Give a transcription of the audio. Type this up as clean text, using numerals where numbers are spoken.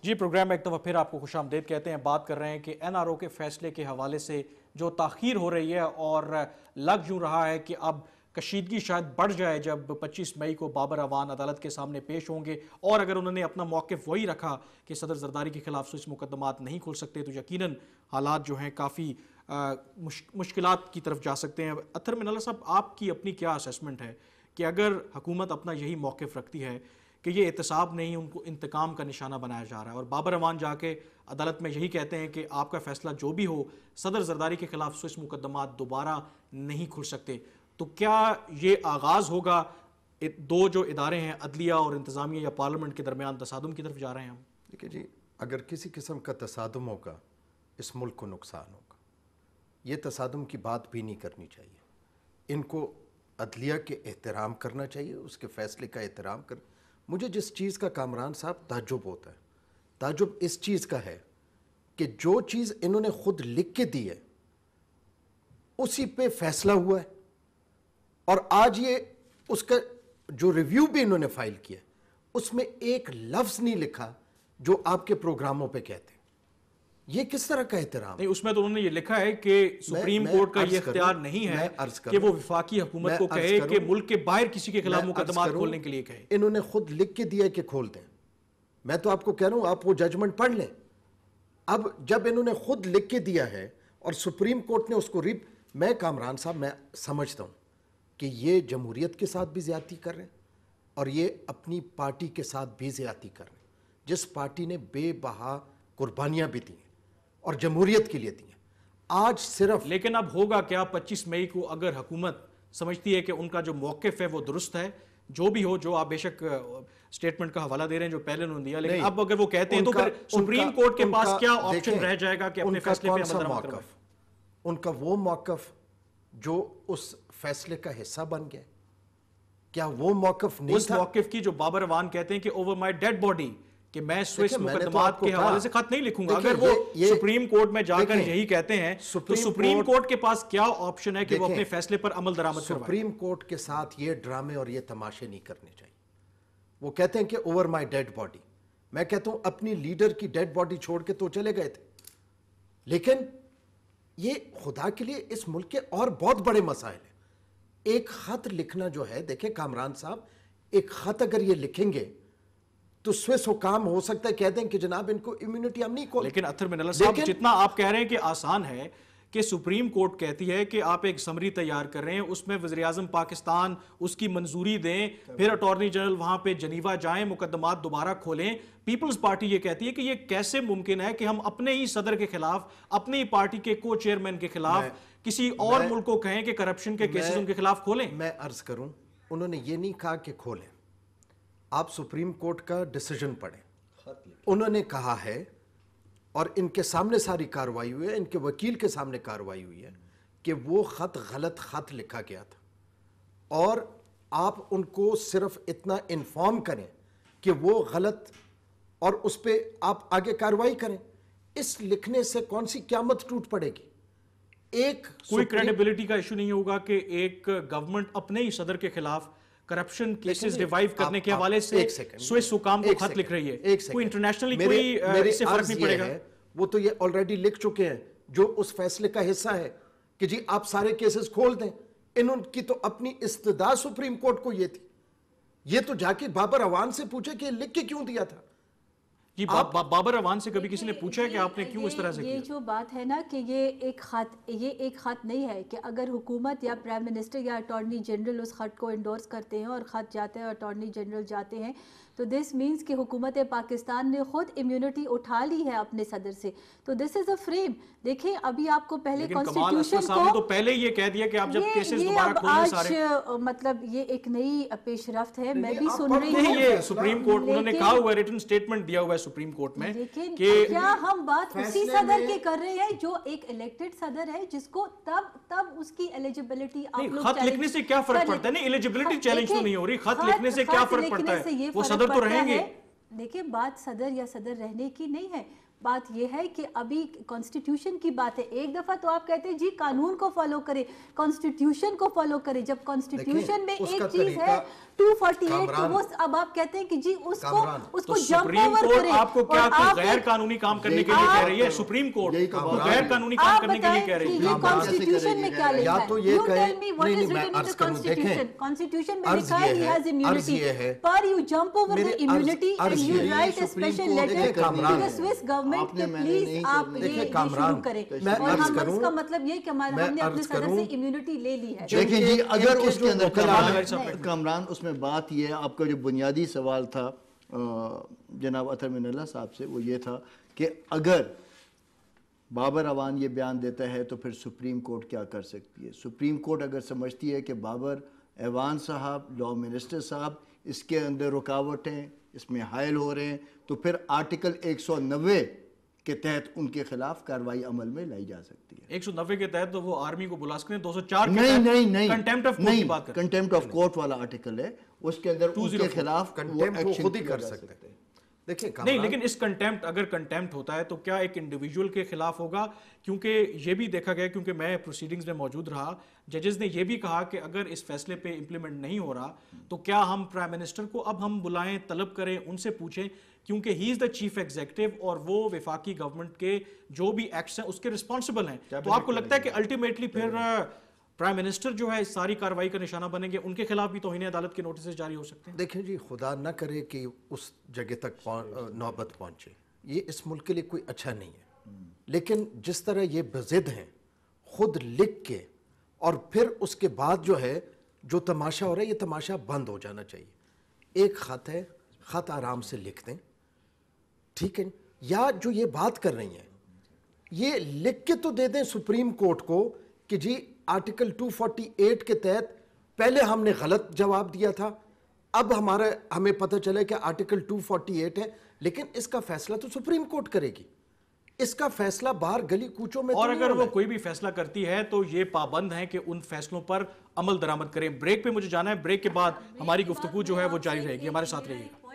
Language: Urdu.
جی پروگرام میں ایک دفعہ پھر آپ کو خوش آمدید کہتے ہیں. بات کر رہے ہیں کہ این آر او کے فیصلے کے حوالے سے جو تاخیر ہو رہی ہے اور لگ یوں رہا ہے کہ اب کشیدگی شاید بڑھ جائے جب 25 مئی کو بابر اعوان عدالت کے سامنے پیش ہوں گے، اور اگر انہوں نے اپنا موقف وہی رکھا کہ صدر زرداری کے خلاف سوئس مقدمات نہیں کھل سکتے تو یقیناً حالات جو ہیں کافی مشکلات کی طرف جا سکتے ہیں. اطہر من اللہ صاحب، آپ کی اپنی کیا اسیسمنٹ ہے کہ اگر حکومت اپنا یہی موقف رکھتی ہے کہ یہ احتساب نہیں، ان کو انتقام کا نشانہ بنایا جا رہا ہے، اور بابر اعوان جا کے عدالت میں یہی کہتے ہیں کہ آپ کا فیصلہ جو بھی ہو صدر زرداری کے خلاف سوئس مقدمات دوبارہ نہیں کھل سکتے، تو کیا یہ آغاز ہوگا دو جو ادارے ہیں عدلیہ اور انتظامیہ یا پارلیمنٹ کے درمیان تصادم کی طرف جا رہے ہیں ہم؟ دیکھیں جی، اگر کسی قسم کا تصادم ہوگا اس ملک کو نقصان ہوگا. یہ تصادم کی بات بھی نہیں کرنی چاہیے. ان کو عدلیہ کے احترام کرنا چاہیے، اس کے فیصلے کا احترام کر. مجھے جس چیز کا کامران صاحب تعجب ہوتا ہے، تعجب اس چیز کا ہے کہ جو چیز انہوں نے خود لکھ کے دی ہے اسی پہ فیصلہ ہوا ہے، اور آج یہ اس کا جو ریویو بھی انہوں نے فائل کیا اس میں ایک لفظ نہیں لکھا جو آپ کے پروگراموں پہ کہتے ہیں. یہ کس طرح کا احترام؟ نہیں، اس میں تو انہوں نے یہ لکھا ہے کہ سپریم کورٹ کا یہ اختیار نہیں ہے کہ وہ وفاقی حکومت کو کہے کہ ملک کے باہر کسی کے خلاف مقدمات کھولنے کے لیے کہے. انہوں نے خود لکھ کے دیا کہ کھول دیں. میں تو آپ کو کہہ رہا ہوں آپ وہ ججمنٹ پڑھ لیں. اب جب انہوں نے خود لکھ کے دیا ہے اور سپریم کورٹ نے اس کو میں کامران صاحب میں سمجھتا ہوں کہ یہ جمہوریت کے ساتھ بھی زیادتی کر رہے ہیں اور یہ اپنی پارٹی کے ساتھ بھی زیادتی کر رہے ہیں، جس پارٹی نے بے بہا قربانیاں بھی دی ہیں اور جمہوریت کے لیے دی ہیں. آج صرف لیکن اب ہوگا کیا 25 مئی کو اگر حکومت سمجھتی ہے کہ ان کا جو موقف ہے وہ درست ہے، جو بھی ہو، جو آپ بے شک سٹیٹمنٹ کا حوالہ دے رہے ہیں جو پہلے انہوں نے دیا، لیکن اب اگر وہ کہتے ہیں تو پھر سپریم کورٹ کے پاس کیا آپشن رہ جائے گا کہ اپنے فیصلے پہ عمل درآمد کروائے؟ ان کا وہ موقف جو اس فیصلے کا حصہ بن گیا، کیا وہ موقف نہیں اس تھا؟ موقف کی جو بابر اعوان کہتے ہیں کہ اوور مائی ڈیڈ باڈی، کہ میں سوئس مقدمات کے حوالے سے خط نہیں لکھوں گا، اگر وہ سپریم کورٹ میں جا کر یہی کہتے ہیں تو سپریم کورٹ کے پاس کیا آپشن ہے کہ وہ اپنے فیصلے پر عمل درآمد کروائے؟ سپریم کورٹ کے ساتھ یہ ڈرامے اور یہ تماشے نہیں کرنے چاہیے. وہ کہتے ہیں کہ اوور مائی ڈیڈ باڈی. میں کہتا ہوں اپنی لیڈر کی ڈیڈ باڈی چھوڑ کے تو چلے گئے تھے، لیکن یہ خدا کے لیے اس ملک کے اور بہت بڑے مسائل ہیں. ایک خط لکھنا جو ہے، دیکھیں کامران صاحب، ایک خط اگر یہ لکھیں گے تو سوئس حکام ہو سکتا ہے کہہ دیں کہ جناب ان کو امیونٹی ہم نہیں کھولتے. لیکن اطہر من اللہ صاحب، جتنا آپ کہہ رہے ہیں کہ آسان ہے، کہ سپریم کورٹ کہتی ہے کہ آپ ایک سمری تیار کر رہے ہیں، اس میں وزیراعظم پاکستان اس کی منظوری دیں، پھر اٹارنی جنرل وہاں پہ جنیوا جائیں، مقدمات دوبارہ کھولیں. پیپلز پارٹی یہ کہتی ہے کہ یہ کیسے ممکن ہے کہ ہم اپنے ہی صدر کے خلاف، اپنی پارٹی کے کو چیئرمین کے خلاف کسی اور ملک کو کہیں کہ کرپشن کے کیسز ان کے خلاف کھولیں؟ میں عرض کروں، انہوں نے یہ نہیں کہا کہ کھولیں. آپ سپریم کورٹ کا ڈیسیجن پڑھیں. انہوں نے کہا ہے، اور ان کے سامنے ساری کارروائی ہوئی ہے، ان کے وکیل کے سامنے کارروائی ہوئی ہے، کہ وہ خط غلط خط لکھا گیا تھا، اور آپ ان کو صرف اتنا انفارم کریں کہ وہ غلط، اور اس پہ آپ آگے کارروائی کریں. اس لکھنے سے کون سی قیامت ٹوٹ پڑے گی؟ ایک کوئی کریڈیبلٹی کا ایشو نہیں ہوگا کہ ایک گورنمنٹ اپنے ہی صدر کے خلاف کرپشن کیسز ریوائیو کرنے کے حوالے سے سوئس حکام کو خط لکھ رہی ہے، کوئی انٹرنیشنلی کوئی اس سے فرق نہیں پڑے گا؟ وہ تو یہ آلریڈی لکھ چکے ہیں جو اس فیصلے کا حصہ ہے کہ جی آپ سارے کیسز کھول دیں. انہوں کی تو اپنی استدعا سپریم کورٹ کو یہ تھی. یہ تو جا کے بابر اعوان سے پوچھے کہ لکھ کے کیوں دیا تھا. جی بابر اعوان سے کبھی کسی نے پوچھا ہے کہ آپ نے کیوں اس طرح سے کیا؟ یہ جو بات ہے نا کہ یہ ایک خط نہیں ہے کہ اگر حکومت یا پرائم منسٹر یا اٹارنی جنرل اس خط کو انڈورس کرتے ہیں اور خط جاتے ہیں اور اٹارنی جنرل جاتے ہیں تو دس مینس کہ حکومت پاکستان نے خود امیونٹی اٹھا لی ہے اپنے صدر سے. تو دس از اے فریم. دیکھیں ابھی آپ کو پہلے کانسٹیٹیوشن کو تو پہلے یہ کہہ دیا کہ آپ جب کیسز دوبارہ کھولیں سارے، مطلب یہ ایک نئی پیش رفت ہے. میں بھی سن رہی ہوں یہ سپریم کورٹ انہوں نے کہا ہوا ہے، ریٹن سٹیٹمنٹ دیا ہوا ہے سپریم کورٹ میں، لیکن کہ کیا ہم بات اسی صدر کی کر رہے ہیں جو ایک الیکٹڈ صدر ہے جس کو تب اس کی ایلیجبلٹی آپ لوگ خط لکھنے سے کیا فرق پڑتا ہے؟ نہیں، ایلیجبلٹی چیلنج تو نہیں ہو رہی، خط لکھنے سے کیا فرق پڑتا ہے؟ وہ صدر تو رہیں گے. دیکھیں بات صدر یا صدر رہنے کی نہیں ہے، بات یہ ہے کہ ابھی کانسٹیٹیوشن کی بات ہے. ایک دفعہ تو آپ کہتے ہیں جی قانون کو فالو کرے, کانسٹیٹیوشن کو فالو کرے. جب کانسٹیٹیوشن میں ایک چیز ہے 248 تو وہ اب آپ کہتے ہیں کہ جی اس کو جمپ اوور کرے. آپ کو کیا کوئی غیر قانونی کام کرنے کے لیے کہہ رہی ہے سپریم کورٹ؟ غیر قانونی کام کرنے کے لیے کہہ رہی ہے. یہ کانسٹیٹیوشن میں کیا لکھا ہے؟ You tell me what is written in the constitution. Constitution میں لکھا ہے he has immunity. Per you jump over the immunity and you write a special letter to the Swiss government کہ please آپ یہ شروع کریں. اور ہم اس کا مطلب یہ کہ ہم نے اپنے صدر سے immunity لے لی ہے. دیکھیں جی اگر اس کے اندر کامران اس میں بات یہ ہے, آپ کا جو بنیادی سوال تھا جناب اطہر من اللہ صاحب سے وہ یہ تھا کہ اگر بابر اوان یہ بیان دیتا ہے تو پھر سپریم کورٹ کیا کر سکتی ہے. سپریم کورٹ اگر سمجھتی ہے کہ بابر ایوان صاحب, لا منسٹر صاحب اس کے اندر رکاوٹیں اس میں حائل ہو رہے ہیں تو پھر آرٹیکل 190 کے تحت ان کے خلاف کارروائی عمل میں لائی جا سکتی ہے. 190 کے تحت تو وہ آرمی کو بلا سکتے ہیں. 204 نہیں کنٹیمپٹ آف کورٹ کی بات کریں. کنٹیمپٹ آف کورٹ والا آرٹیکل ہے, اس کے اندر ان کے خلاف کنٹیمپٹ خود ہی کر سکتے ہیں. نہیں, لیکن اس کنٹیمپٹ اگر کنٹیمپٹ ہوتا ہے تو کیا ایک انڈیویجول کے خلاف ہوگا؟ کیونکہ یہ بھی دیکھا گیا, کیونکہ میں پروسیڈنگز میں موجود رہا, ججز نے یہ بھی کہا کہ اگر اس فیصلے پہ امپلیمنٹ نہیں ہو رہا تو کیا ہم پرائم منسٹر کو اب ہم بلائیں, طلب کریں, ان سے پوچھیں, کیونکہ ہی از دا چیف ایگزیکٹو اور وہ وفاقی گورنمنٹ کے جو بھی ایکٹس ہیں اس کے رسپانسبل ہیں. تو آپ کو لگتا ہے کہ الٹیمیٹلی پھر پرائم منسٹر جو ہے اس ساری کارروائی کا نشانہ بنیں گے, ان کے خلاف بھی توہین عدالت کے نوٹسز جاری ہو سکتے ہیں؟ دیکھیں جی, خدا نہ کرے کہ اس جگہ تک نوبت پہنچے, یہ اس ملک کے لیے کوئی اچھا نہیں ہے. لیکن جس طرح یہ بضد ہیں خود لکھ کے, اور پھر اس کے بعد جو ہے جو تماشا ہو رہا ہے یہ تماشا بند ہو جانا چاہیے. ایک خط ہے, خط آرام سے لکھ دیں, ٹھیک ہے, یا جو یہ بات کر رہی ہیں یہ لکھ کے تو دے دیں سپریم کورٹ کو کہ جی آرٹیکل 248 کے تحت پہلے ہم نے غلط جواب دیا تھا, اب ہمیں پتہ چلے کہ آرٹیکل 248 ہے, لیکن اس کا فیصلہ تو سپریم کورٹ کرے گی. اس کا فیصلہ باہر گلی کوچوں میں, اور اگر وہ کوئی بھی فیصلہ کرتی ہے تو یہ پابند ہیں کہ ان فیصلوں پر عمل درآمد کریں. بریک پہ مجھے جانا ہے, بریک کے بعد ہماری گفتگو جو ہے وہ جاری رہے گی, ہمارے ساتھ رہیے گا.